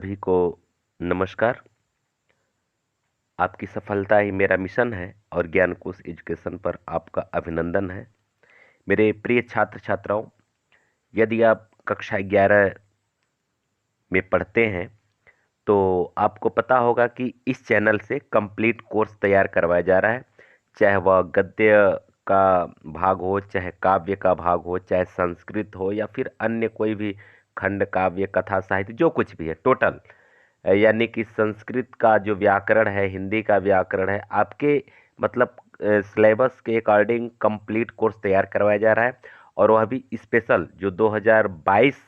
सभी को नमस्कार। आपकी सफलता ही मेरा मिशन है और ज्ञान कोश एजुकेशन पर आपका अभिनंदन है। मेरे प्रिय छात्र छात्राओं, यदि आप कक्षा 11 में पढ़ते हैं तो आपको पता होगा कि इस चैनल से कंप्लीट कोर्स तैयार करवाया जा रहा है। चाहे वह गद्य का भाग हो, चाहे काव्य का भाग हो, चाहे संस्कृत हो या फिर अन्य कोई भी खंड काव्य कथा साहित्य जो कुछ भी है टोटल, यानी कि संस्कृत का जो व्याकरण है, हिंदी का व्याकरण है, आपके मतलब सिलेबस के अकॉर्डिंग कंप्लीट कोर्स तैयार करवाया जा रहा है। और वह भी स्पेशल जो 2022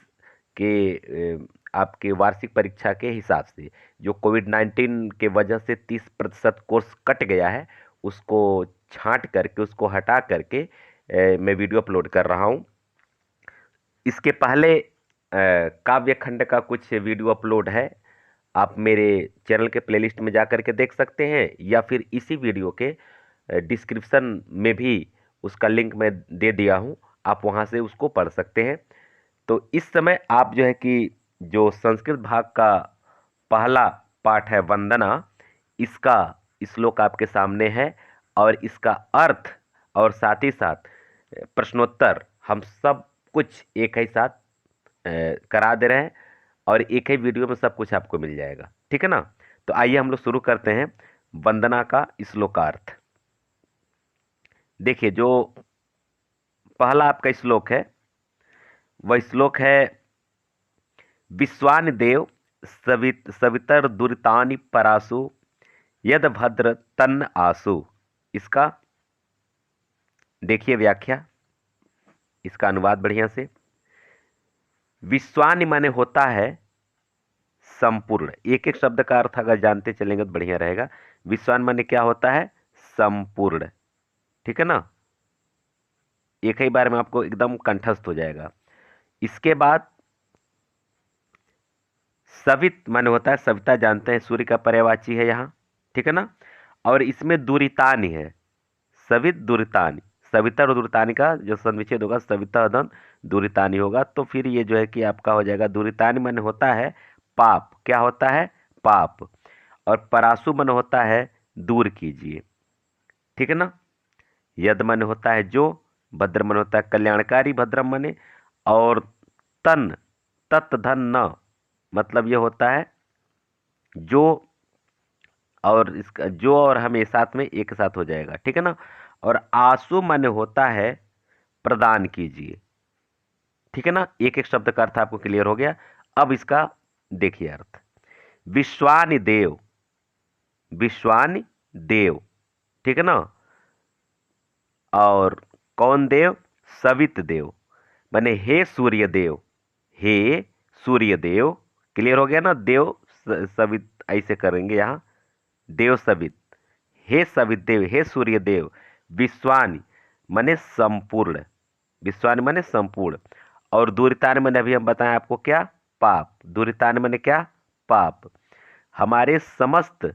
के आपके वार्षिक परीक्षा के हिसाब से, जो कोविड-19 के वजह से 30% कोर्स कट गया है, उसको छांट करके, उसको हटा करके मैं वीडियो अपलोड कर रहा हूँ। इसके पहले काव्य खंड का कुछ वीडियो अपलोड है, आप मेरे चैनल के प्लेलिस्ट में जा करके देख सकते हैं, या फिर इसी वीडियो के डिस्क्रिप्शन में भी उसका लिंक मैं दे दिया हूँ, आप वहाँ से उसको पढ़ सकते हैं। तो इस समय आप जो है कि जो संस्कृत भाग का पहला पाठ है वंदना, इसका श्लोक आपके सामने है और इसका अर्थ और साथ ही साथ प्रश्नोत्तर हम सब कुछ एक ही साथ करा दे रहे हैं और एक ही वीडियो में सब कुछ आपको मिल जाएगा। ठीक है ना? तो आइए हम लोग शुरू करते हैं वंदना का श्लोकार्थ। देखिए, जो पहला आपका श्लोक है वह श्लोक है, विश्वानि देव सवितर दुरितानि परासु यद भद्र तन्न आसु। इसका देखिए व्याख्या, इसका अनुवाद बढ़िया से। विश्वानि माने होता है संपूर्ण। एक एक शब्द का अर्थ अगर जानते चलेंगे तो बढ़िया रहेगा। विश्वान माने क्या होता है? संपूर्ण। ठीक है ना? एक ही बार में आपको एकदम कंठस्थ हो जाएगा। इसके बाद सवित माने होता है सविता, जानते हैं सूर्य का पर्यायवाची है यहाँ। ठीक है ना? और इसमें दुरितानि है, सवित दुरितानि, सविता और दुरितानि का जो संविच्छेद होगा सविता दन दुरितानि होगा, तो फिर ये जो है कि आपका हो जाएगा दुरितानि माने होता है पाप। क्या होता है? पाप। और परासु मन होता है दूर कीजिए। ठीक है ना? यद मन होता है जो, भद्र मन होता है कल्याणकारी, भद्रम मने। और तन, तत् धन न, मतलब ये होता है जो, और इसका जो और हमें साथ में एक साथ हो जाएगा। ठीक है ना? और आंसू मन होता है प्रदान कीजिए। ठीक है ना? एक एक शब्द का अर्थ आपको क्लियर हो गया। अब इसका देखिए अर्थ, विश्वानि देव, विश्वानि देव। ठीक है ना? और कौन देव? सवित देव, माने हे सूर्य देव, हे सूर्य देव। क्लियर हो गया ना? देव सवित ऐसे करेंगे यहाँ, देव सवित, हे सवित देव, हे सूर्य देव। विश्वानि माने संपूर्ण, विश्वानि माने संपूर्ण। और दुरितानि माने अभी हम बताएं आपको क्या? पाप। दुरितानि माने क्या? पाप। हमारे समस्त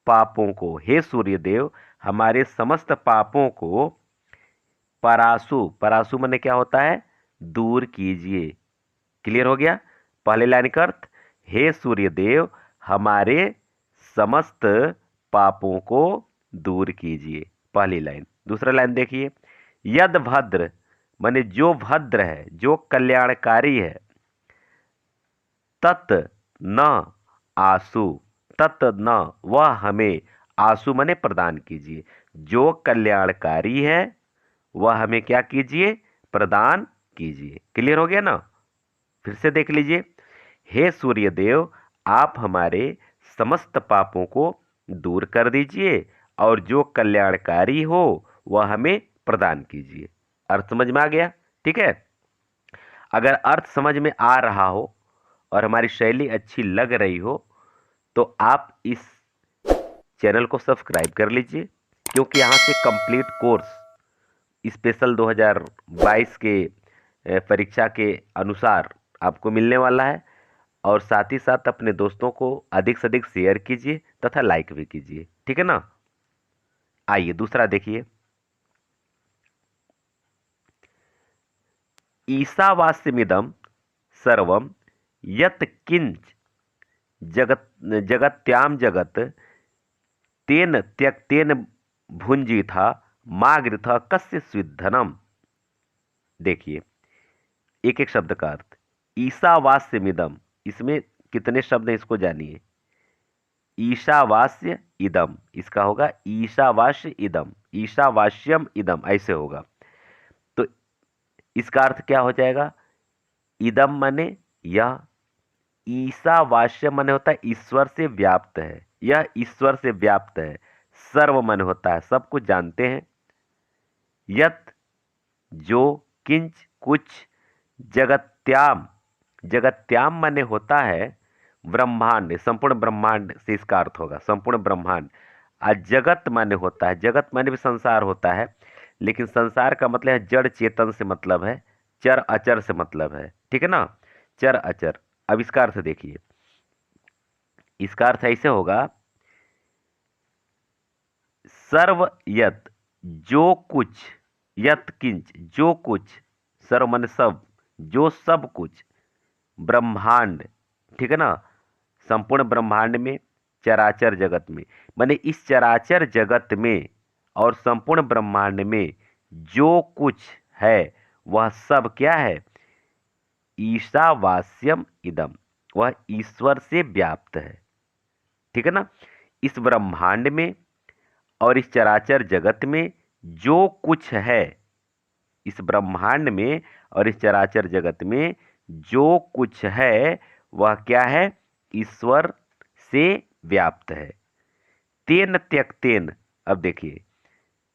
पापों को, हे सूर्य देव, हमारे समस्त पापों को परासु, परासु माने क्या होता है? दूर कीजिए। क्लियर हो गया? पहले लाइन का अर्थ, हे सूर्य देव, हमारे समस्त पापों को दूर कीजिए, पहली लाइन। दूसरा लाइन देखिए, यद भद्र माने जो भद्र है, जो कल्याणकारी है, तत् न आसु, तत् न, वह हमें, आसु माने प्रदान कीजिए। जो कल्याणकारी है वह हमें क्या कीजिए? प्रदान कीजिए। क्लियर हो गया ना? फिर से देख लीजिए, हे सूर्य देव, आप हमारे समस्त पापों को दूर कर दीजिए और जो कल्याणकारी हो वह हमें प्रदान कीजिए। अर्थ समझ में आ गया? ठीक है? अगर अर्थ समझ में आ रहा हो और हमारी शैली अच्छी लग रही हो तो आप इस चैनल को सब्सक्राइब कर लीजिए, क्योंकि यहाँ से कंप्लीट कोर्स स्पेशल 2022 के परीक्षा के अनुसार आपको मिलने वाला है। और साथ ही साथ अपने दोस्तों को अधिक से अधिक शेयर कीजिए तथा लाइक भी कीजिए। ठीक है ना? आइए दूसरा देखिए, ईशावास्यमिदं सर्वं यत् किंच जगत जगत्याम जगत तेन त्यक्तेन भुंजी था मागृथ कस्य स्विद्धनम। देखिए एक एक शब्द का अर्थ। ईशावास्यमिदम, इसमें कितने शब्द हैं इसको जानिए। ईशावास्य इदम, इसका होगा ईशावास्य इदम, ईशावास्यम इदम, ऐसे होगा। तो इसका अर्थ क्या हो जाएगा? इदम माने यह, ईशावास्य माने होता है ईश्वर से व्याप्त है, यह ईश्वर से व्याप्त है। सर्व माने होता है सब कुछ जानते हैं। यत जो, किंच कुछ, जगत्याम, जगत्याम माने होता है ब्रह्मांड, संपूर्ण ब्रह्मांड से इसका अर्थ होगा संपूर्ण ब्रह्मांड। आज जगत माने होता है, जगत माने भी संसार होता है, लेकिन संसार का मतलब है जड़ चेतन से मतलब है, चर अचर से मतलब है, ठीक है ना, चर अचर। अब इसका अर्थ देखिए, इसका अर्थ ऐसे होगा सर्व यत, जो कुछ, यत किंच, जो कुछ, सर्व माने सब, जो सब कुछ, ब्रह्मांड, ठीक है ना, संपूर्ण ब्रह्मांड में, चराचर जगत में, माने इस चराचर जगत में और संपूर्ण ब्रह्मांड में जो कुछ है वह सब क्या है? ईशावास्यम इदम, वह ईश्वर से व्याप्त है, ठीक है ना। इस ब्रह्मांड में और इस चराचर जगत में जो कुछ है, इस ब्रह्मांड में और इस चराचर जगत में जो कुछ है वह क्या है? ईश्वर से व्याप्त है। तेन त्यक्तेन, अब देखिए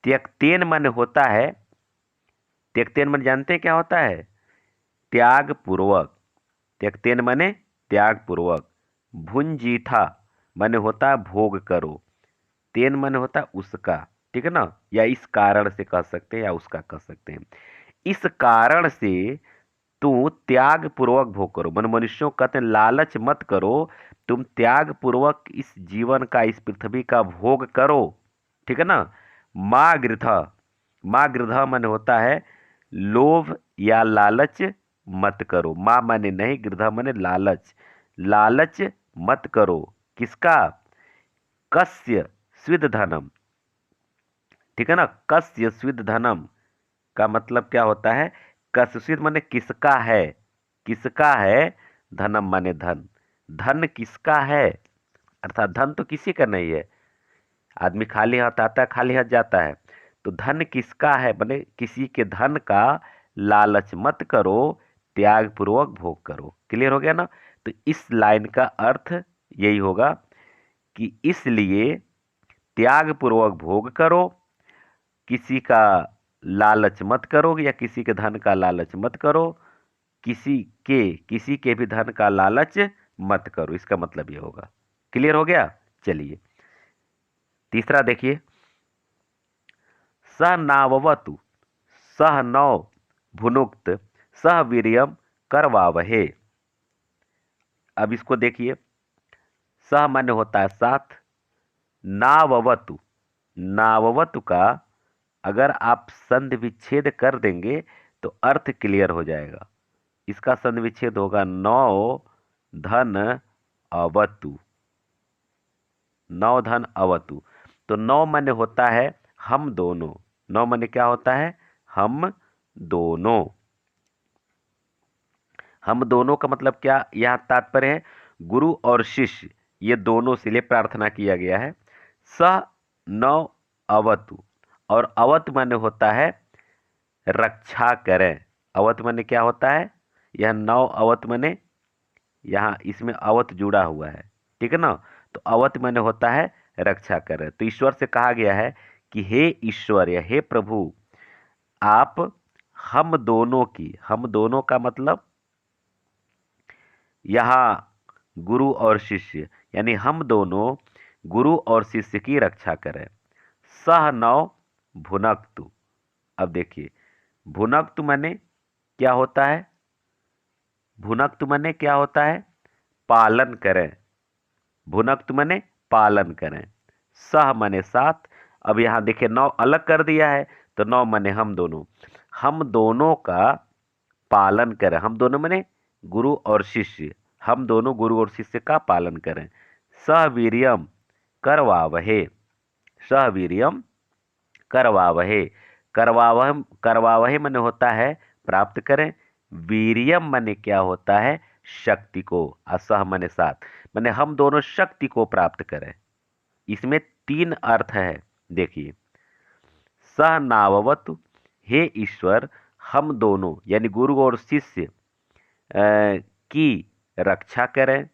त्यक्तेन मन होता है, त्यक्तेन मन जानते हैं क्या होता है? त्याग पूर्वक, त्यक्तेन माने त्याग पूर्वक, भुंजीथा माने होता है भोग करो, तेन माने होता है उसका, ठीक है ना, या इस कारण से कह सकते हैं या उसका कह सकते हैं। इस कारण से तू त्याग पूर्वक भोग करो, मन मनुष्यों कहते हैं लालच मत करो, तुम त्याग पूर्वक इस जीवन का, इस पृथ्वी का भोग करो, ठीक है ना। माँ गृध, माँ गृध मन होता है लोभ या लालच मत करो, माँ माने नहीं, गृध माने लालच, लालच मत करो किसका? कस्य स्विद धनम, ठीक है ना, कस्य स्विद धनम का मतलब क्या होता है? कस्यस्विद माने किसका है, किसका है, धनम माने धन, धन किसका है, अर्थात धन तो किसी का नहीं है, आदमी खाली हाथ आता है खाली हाथ जाता है, तो धन किसका है माने किसी के धन का लालच मत करो, त्याग पूर्वक भोग करो। क्लियर हो गया ना। तो इस लाइन का अर्थ यही होगा कि इसलिए त्याग पूर्वक भोग करो, किसी का लालच मत करो या किसी के धन का लालच मत करो, किसी के भी धन का लालच मत करो, इसका मतलब ये होगा। क्लियर हो गया। चलिए तीसरा देखिए, सह नाववतु सह नौ भुनुक्त सह वीर्यम करवावहे। अब इसको देखिए, सह माने होता है साथ, नाववतु, नाववतु का अगर आप संधि विच्छेद कर देंगे तो अर्थ क्लियर हो जाएगा। इसका संधि विच्छेद होगा नौ धन अवतु, नौ धन अवतु। तो नौ माने होता है हम दोनों, नौ माने क्या होता है? हम दोनों, हम दोनों का मतलब क्या यहाँ तात्पर्य है? गुरु और शिष्य ये दोनों से लिए प्रार्थना किया गया है। स नौ अवतु, और अवत माने होता है रक्षा करें, अवत माने क्या होता है? यह नौ अवत माने यहाँ इसमें अवत जुड़ा हुआ है, ठीक है ना। तो अवत माने होता है रक्षा करें। तो ईश्वर से कहा गया है कि हे ईश्वर या हे प्रभु, आप हम दोनों की, हम दोनों का मतलब यहाँ गुरु और शिष्य, यानी हम दोनों गुरु और शिष्य की रक्षा करें। सह नौ भुनक्तु, अब देखिए भुनक्तु माने क्या होता है? भुनक्तु माने क्या होता है? पालन करें, भुनक्तु माने पालन करें, सह माने साथ। अब यहाँ देखिए नौ अलग कर दिया है, तो नौ माने हम दोनों, हम दोनों का पालन करें, हम दोनों माने गुरु और शिष्य, हम दोनों गुरु और शिष्य का पालन करें। सहवीर्यम करवावहे, सहवीर्यम करवावहे, करवावह करवावहे माने होता है प्राप्त करें, वीर्यम माने क्या होता है शक्ति को, असह माने साथ, माने हम दोनों शक्ति को प्राप्त करें। इसमें 3 अर्थ है। देखिए, सह नाववत, हे ईश्वर हम दोनों यानी गुरु और शिष्य की रक्षा करें।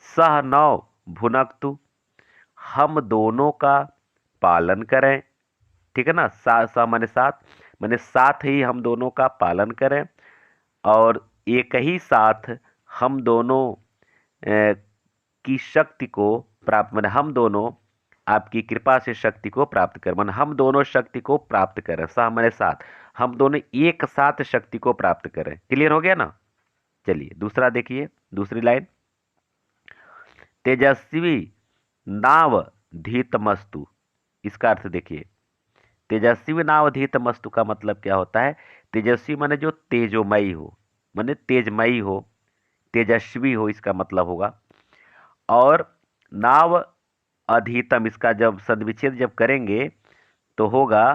सह नव भुनक्तु, हम दोनों का पालन करें। ठीक है ना, सा माने साथ, माने साथ ही हम दोनों का पालन करें, और एक ही साथ हम दोनों की शक्ति को प्राप्त, माने हम दोनों आपकी कृपा से शक्ति को प्राप्त करें, माने हम दोनों शक्ति को प्राप्त करें। सा माने साथ, हम दोनों एक साथ शक्ति को प्राप्त करें। क्लियर हो गया ना। चलिए दूसरा देखिए, दूसरी लाइन, तेजस्वी नाव धीतमस्तु। इसका अर्थ देखिए, तेजस्वी नाव धीतमस्तु का मतलब क्या होता है। तेजस्वी माने जो तेजोमयी हो, माने तेजमयी हो, तेजस्वी हो, इसका मतलब होगा। और नाव अधीतम, इसका जब सदविच्छेद जब करेंगे तो होगा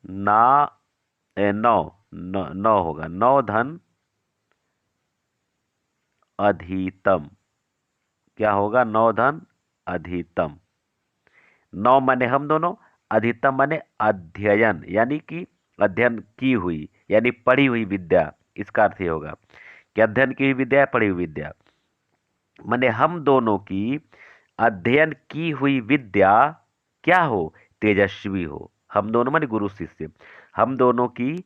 ना नौ, नौ होगा, नौ धन अधीतम। क्या होगा, नौ धन अधीतम। नौ माने हम दोनों, अधितम माने अध्ययन, यानी कि अध्ययन की हुई यानी पढ़ी हुई विद्या। इसका अर्थ ये होगा कि अध्ययन की हुई विद्या, पढ़ी हुई विद्या, माने हम दोनों की अध्ययन की हुई विद्या क्या हो, तेजस्वी हो। हम दोनों माने गुरु शिष्य, हम दोनों की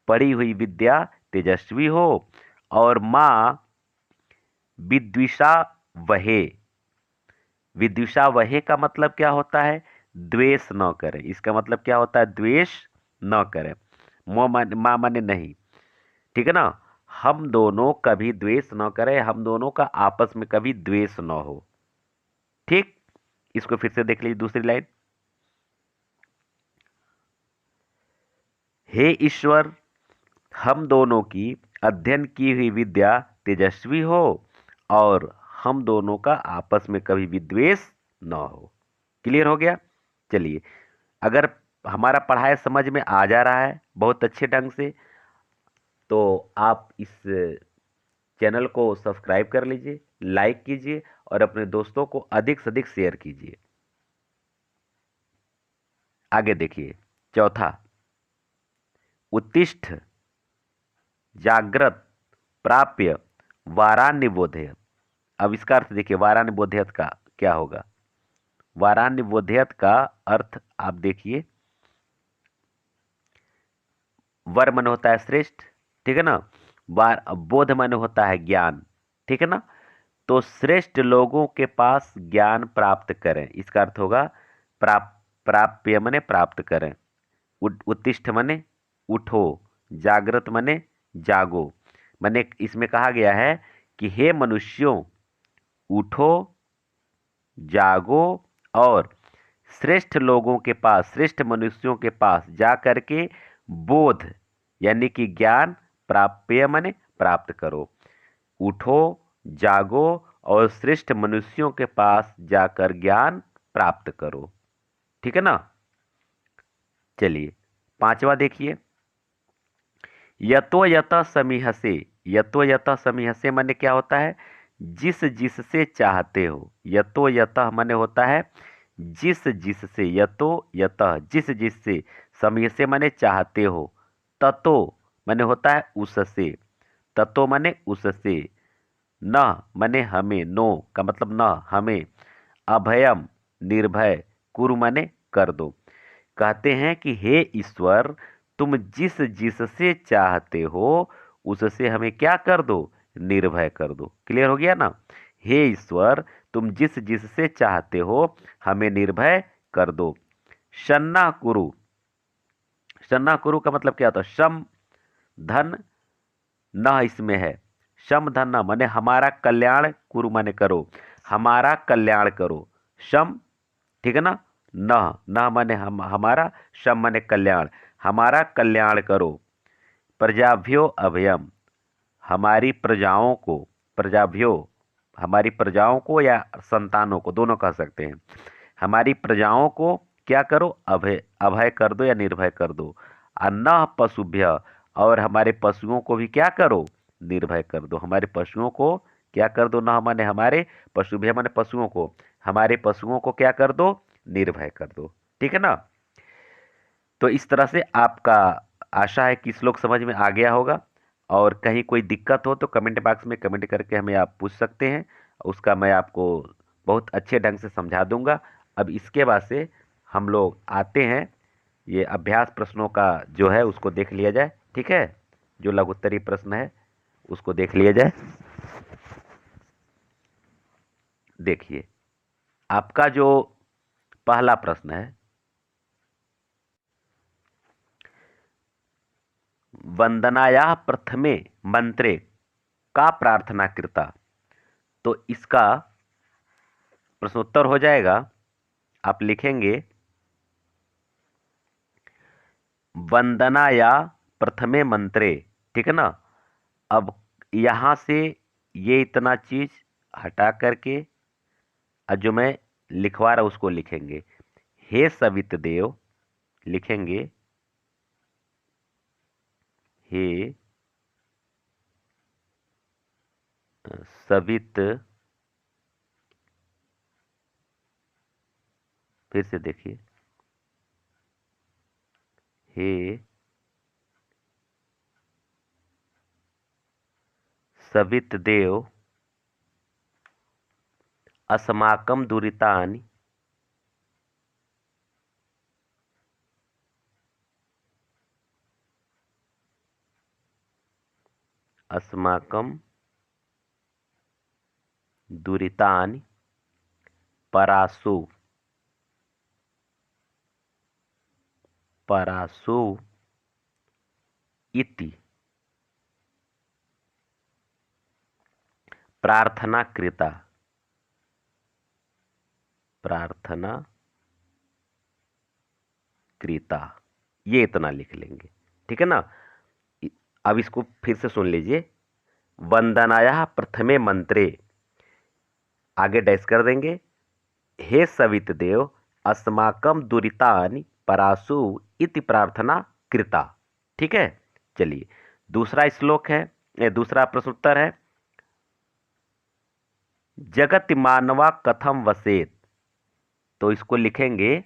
पढ़ी हुई विद्या तेजस्वी हो, और माँ विद्विषा वहे। विद्विषा वहे का मतलब क्या होता है, द्वेष न करें। इसका मतलब क्या होता है, द्वेष न करें। माँ माने नहीं, ठीक है ना। हम दोनों कभी द्वेष न करें, हम दोनों का आपस में कभी द्वेष न हो। ठीक, इसको फिर से देख लीजिए, दूसरी लाइन, हे ईश्वर हम दोनों की अध्ययन की हुई विद्या तेजस्वी हो, और हम दोनों का आपस में कभी भी द्वेष न हो। क्लियर हो गया। चलिए, अगर हमारा पढ़ाई समझ में आ जा रहा है बहुत अच्छे ढंग से, तो आप इस चैनल को सब्सक्राइब कर लीजिए, लाइक कीजिए, और अपने दोस्तों को अधिक से अधिक शेयर कीजिए। आगे देखिए, चौथा, उत्तिष्ठ जागृत प्राप्य वारान्यबोधयत। अब इसका अर्थ देखिए, वारान्यबोधयत का क्या होगा। वारान्यबोधयत का अर्थ आप देखिए, वर मन होता है श्रेष्ठ, ठीक है ना, बोध मन होता है ज्ञान, ठीक है ना। तो श्रेष्ठ लोगों के पास ज्ञान प्राप्त करें, इसका अर्थ होगा प्राप्य मने प्राप्त करें। उत्तिष्ठ मने उठो, जागृत मने जागो। मने इसमें कहा गया है कि हे मनुष्यों उठो, जागो, और श्रेष्ठ लोगों के पास, श्रेष्ठ मनुष्यों के पास जा करके बोध यानी कि ज्ञान प्राप्य मने प्राप्त करो। उठो, जागो, और श्रेष्ठ मनुष्यों के पास जाकर ज्ञान प्राप्त करो। ठीक है ना। चलिए पांचवा देखिए, यतो यत समीहसे। यतो यत समीहसे माने क्या होता है, जिस जिससे चाहते हो। यतो यत माने होता है जिस जिससे, यतो यत जिस जिससे, समीहसे माने चाहते हो, ततो माने होता है उससे, ततो माने उससे, न माने हमें, नो का मतलब न हमें, अभयम निर्भय, कुरु माने कर दो। कहते हैं कि हे ईश्वर तुम जिस जिससे चाहते हो उससे हमें क्या कर दो, निर्भय कर दो। क्लियर हो गया ना। हे ईश्वर तुम जिस जिससे चाहते हो हमें निर्भय कर दो। शन्ना कुरु, शन्ना कुरु का मतलब क्या होता है, शम धन न इसमें है, शम धन न माने हमारा कल्याण, कुरु माने करो, हमारा कल्याण करो। शम, ठीक है ना, न माने हमारा, शम माने कल्याण, हमारा कल्याण करो। प्रजाभ्यो अभयम, हमारी प्रजाओं को प्रजाभ्यो, हमारी प्रजाओं को या संतानों को, दोनों कह सकते हैं। हमारी प्रजाओं को क्या करो, अभय अभय कर दो या निर्भय कर दो। अन्ना पशुभ्य, और हमारे पशुओं को भी क्या करो, निर्भय कर दो। हमारे पशुओं को क्या कर दो, ना माने हमारे पशुभ्य माने पशुओं को, हमारे पशुओं को क्या कर दो, निर्भय कर दो। ठीक है ना। तो इस तरह से आपका आशा है कि श्लोक समझ में आ गया होगा। और कहीं कोई दिक्कत हो तो कमेंट बॉक्स में कमेंट करके हमें आप पूछ सकते हैं, उसका मैं आपको बहुत अच्छे ढंग से समझा दूंगा। अब इसके बाद से हम लोग आते हैं, ये अभ्यास प्रश्नों का जो है उसको देख लिया जाए। ठीक है, जो लघुत्तरीय प्रश्न है उसको देख लिया जाए। देखिए, आपका जो पहला प्रश्न है, वंदनाया प्रथमे मंत्रे का प्रार्थना कृता। तो इसका प्रश्नोत्तर हो जाएगा, आप लिखेंगे वंदनाया प्रथमे मंत्रे। ठीक है ना। अब यहां से ये इतना चीज हटा करके जो मैं लिखवा रहा उसको लिखेंगे, हे सवित देव, लिखेंगे हे सवित, फिर से देखिए, हे सवित देव अस्माकं दुरितानि अस्माकं दुरितानि परासु परासु इति प्रार्थना कृता। प्रार्थना कृता, ये इतना लिख लेंगे। ठीक है ना। अब इसको फिर से सुन लीजिए, वंदनाया प्रथमे मंत्रे, आगे डैश कर देंगे, हे सवित देव अस्माकं दुरितानि परासु इति प्रार्थना कृता। ठीक है। चलिए, दूसरा श्लोक है, दूसरा प्रश्नोत्तर है, जगत मानवा कथम वसेत। तो इसको लिखेंगे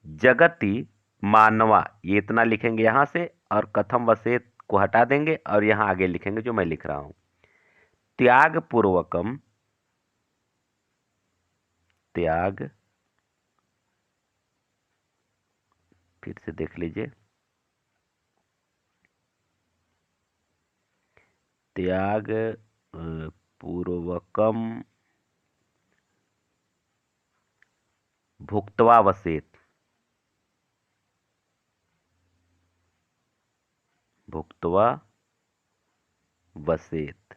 जगति मानवा, ये इतना लिखेंगे यहां से, और कथम वसेत को हटा देंगे और यहां आगे लिखेंगे जो मैं लिख रहा हूं, त्याग पूर्वकम, त्याग, फिर से देख लीजिए, त्याग पूर्वकम भुक्त्वा वसेत, भुक्त्वा वसेत,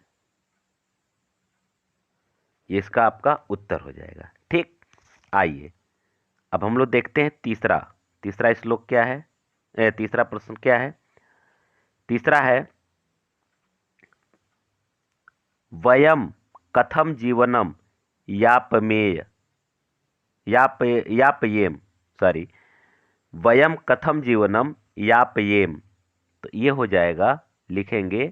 ये इसका आपका उत्तर हो जाएगा। ठीक। आइए अब हम लोग देखते हैं तीसरा, तीसरा श्लोक क्या है, तीसरा प्रश्न क्या है। तीसरा है, वयम कथम जीवनम यापमेय यापयेम, सॉरी, वयम कथम जीवनम यापयेम। तो ये हो जाएगा, लिखेंगे,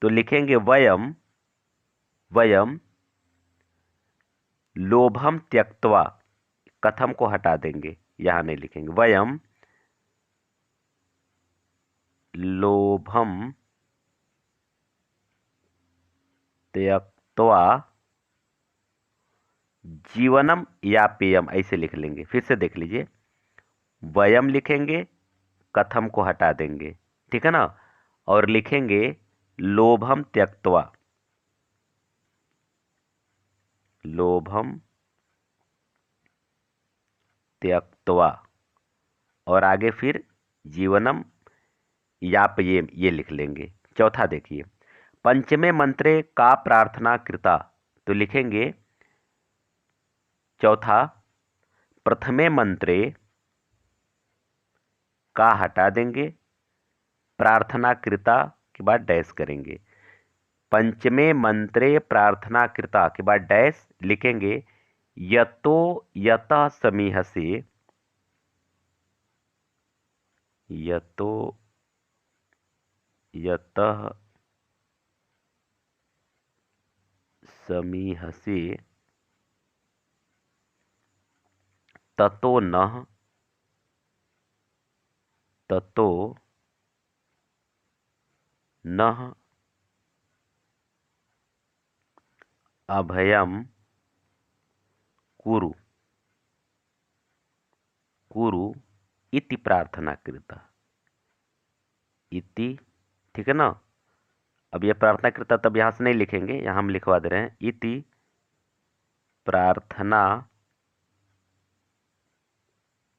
तो लिखेंगे वयम, वयम लोभम त्यक्त्वा, कथम को हटा देंगे, यहां नहीं लिखेंगे, वयम लोभम त्यक्त्वा जीवनम यापेयम, ऐसे लिख लेंगे। फिर से देख लीजिए, वयम लिखेंगे, कथम को हटा देंगे, ठीक है ना, और लिखेंगे लोभम त्यक्त्वा, लोभम त्यक्त्वा, और आगे फिर जीवनम यापयेम, ये लिख लेंगे। चौथा देखिए, पंचमे मंत्रे का प्रार्थना कृता। तो लिखेंगे चौथा, प्रथमे मंत्रे का हटा देंगे, प्रार्थना कृता के बाद डैश करेंगे। पंचमे मंत्रे प्रार्थना कृता के बाद डैश लिखेंगे। यतो यतः समीहसे, यतो यतः समीहसे ततो नः, ततो नः अभयम कुरु, कुरु इति प्रार्थना कृता, इति। ठीक है ना। अब यह प्रार्थना कृता तब यहां से नहीं लिखेंगे, यहां हम लिखवा दे रहे हैं इति प्रार्थना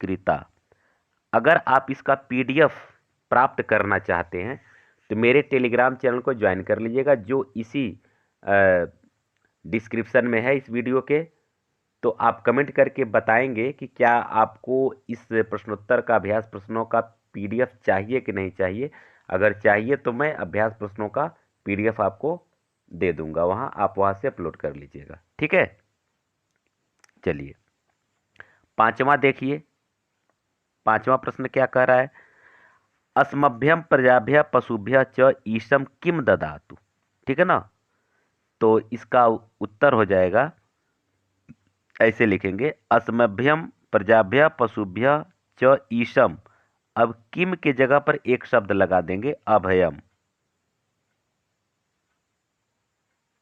कृता। अगर आप इसका पीडीएफ प्राप्त करना चाहते हैं तो मेरे टेलीग्राम चैनल को ज्वाइन कर लीजिएगा, जो इसी डिस्क्रिप्शन में है इस वीडियो के। तो आप कमेंट करके बताएंगे कि क्या आपको इस प्रश्नोत्तर का अभ्यास प्रश्नों का पीडीएफ चाहिए कि नहीं चाहिए। अगर चाहिए तो मैं अभ्यास प्रश्नों का पीडीएफ आपको दे दूंगा, वहां आप वहां से अपलोड कर लीजिएगा। ठीक है। चलिए पांचवा देखिए, पांचवा प्रश्न क्या कह रहा है। अस्मभ्यम प्रजाभ्य पशुभ्य च ईशम किम ददातु। ठीक है ना। तो इसका उत्तर हो जाएगा, ऐसे लिखेंगे, अस्मभ्यम प्रजाभ्य पशुभ्य च ईशम। अब किम के जगह पर एक शब्द लगा देंगे, अभयम।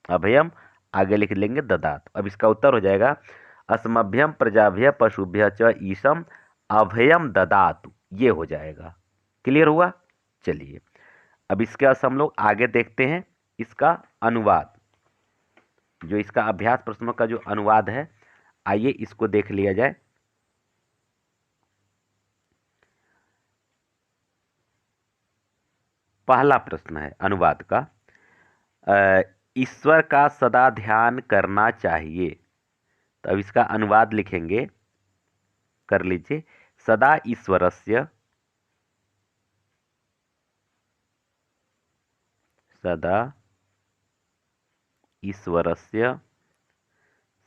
अभयम आगे लिख लेंगे ददातु। अब इसका उत्तर हो जाएगा, अस्मभ्यम प्रजाभ्य पशुभ्य च ईशम अभयम ददातु। ये हो जाएगा। क्लियर हुआ। चलिए अब इसके बाद हम लोग आगे देखते हैं इसका अनुवाद, जो इसका अभ्यास प्रश्नों का जो अनुवाद है। आइए इसको देख लिया जाए। पहला प्रश्न है अनुवाद का, ईश्वर का सदा ध्यान करना चाहिए। तो अब इसका अनुवाद लिखेंगे, कर लीजिए। सदा ईश्वरस्य, सदा ईश्वरस्य,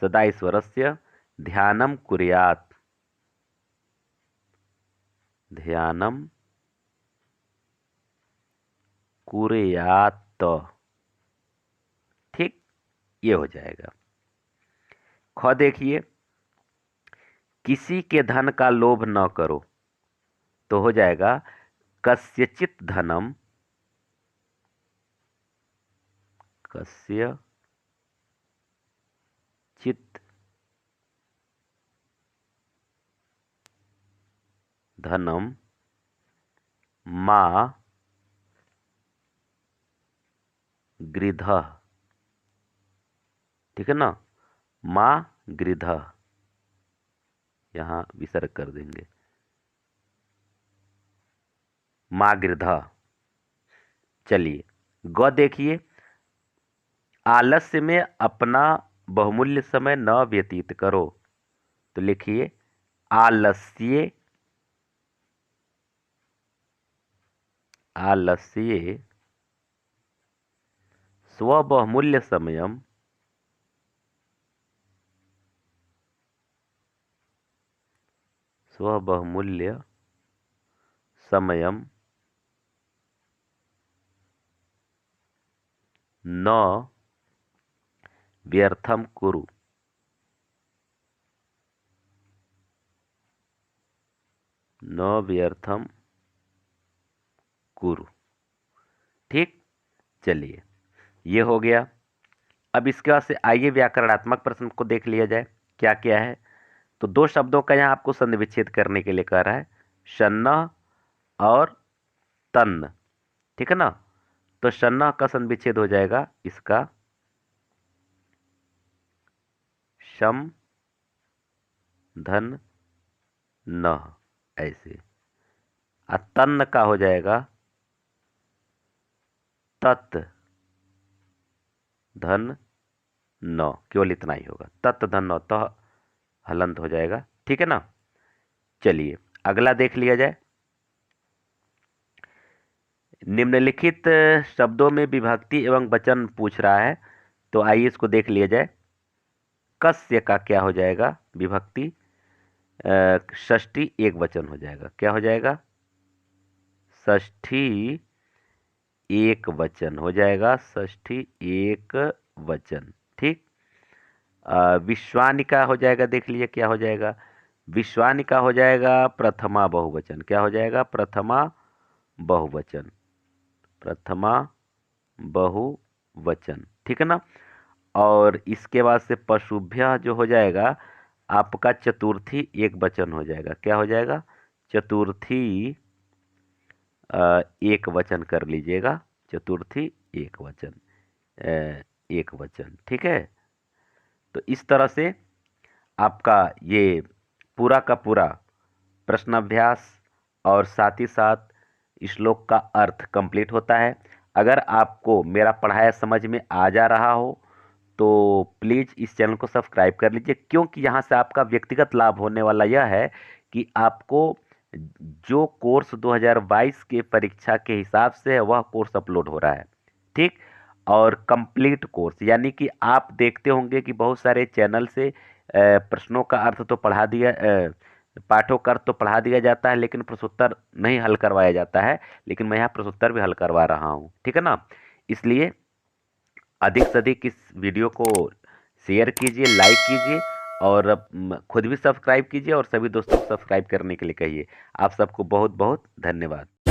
सदा ईश्वरस्य ध्यानं कुर्यात्, ध्यानं कुर्यात्। ठीक, ये हो जाएगा। ख देखिए, किसी के धन का लोभ न करो। तो हो जाएगा, कस्यचित धनम, कस्यचित धनम मा गृधः। ठीक है ना। मा गृधः, यहां विसर्ग कर देंगे, मा गृधः। चलिए ग देखिए, आलस्य में अपना बहुमूल्य समय न व्यतीत करो। तो लिखिए, आलस्य, आलस्य स्वबहुमूल्य समयम, स्वबहुमूल्य समयम न व्यर्थम कुरु, न व्यर्थम कुरु। ठीक। चलिए ये हो गया। अब इसके बाद से आइए व्याकरणात्मक प्रश्न को देख लिया जाए, क्या क्या है। तो दो शब्दों का यहाँ आपको संधि विच्छेद करने के लिए कह रहा है, शन्न और तन्न। ठीक है ना। तो शन्न का संधि विच्छेद हो जाएगा इसका शम धन न, ऐसे। तन्न का हो जाएगा तत् धन न, केवल इतना ही होगा, तत् धन न, तो हलंत हो जाएगा। ठीक है ना। चलिए अगला देख लिया जाए। निम्नलिखित शब्दों में विभक्ति एवं वचन पूछ रहा है, तो आइए इसको देख लिया जाए। कस्य का क्या हो जाएगा? विभक्ति। षष्ठी एक वचन हो जाएगा। क्या हो जाएगा? षष्ठी एक वचन हो जाएगा। षष्ठी एक वचन। ठीक। विश्वानिका हो जाएगा। देख लीजिए क्या हो जाएगा। विश्वानिका हो जाएगा प्रथमा बहुवचन। क्या हो जाएगा? प्रथमा बहुवचन। प्रथमा बहुवचन। ठीक है ना। और इसके बाद से पशुभ्य जो हो जाएगा आपका चतुर्थी एक वचन हो जाएगा। क्या हो जाएगा? चतुर्थी एक वचन कर लीजिएगा। चतुर्थी एक वचन। एक वचन। ठीक है। तो इस तरह से आपका ये पूरा का पूरा प्रश्नाभ्यास और साथ ही साथ श्लोक का अर्थ कंप्लीट होता है। अगर आपको मेरा पढ़ाया समझ में आ जा रहा हो तो प्लीज़ इस चैनल को सब्सक्राइब कर लीजिए, क्योंकि यहाँ से आपका व्यक्तिगत लाभ होने वाला यह है कि आपको जो कोर्स 2022 के परीक्षा के हिसाब से है वह कोर्स अपलोड हो रहा है। ठीक। और कंप्लीट कोर्स यानी कि आप देखते होंगे कि बहुत सारे चैनल से प्रश्नों का अर्थ तो पढ़ा दिया, पाठों का अर्थ तो पढ़ा दिया जाता है, लेकिन प्रश्नोत्तर नहीं हल करवाया जाता है। लेकिन मैं यहाँ प्रश्नोत्तर भी हल करवा रहा हूँ। ठीक है ना। इसलिए अधिक से अधिक इस वीडियो को शेयर कीजिए, लाइक कीजिए और खुद भी सब्सक्राइब कीजिए और सभी दोस्तों को सब्सक्राइब करने के लिए कहिए। आप सबको बहुत बहुत धन्यवाद।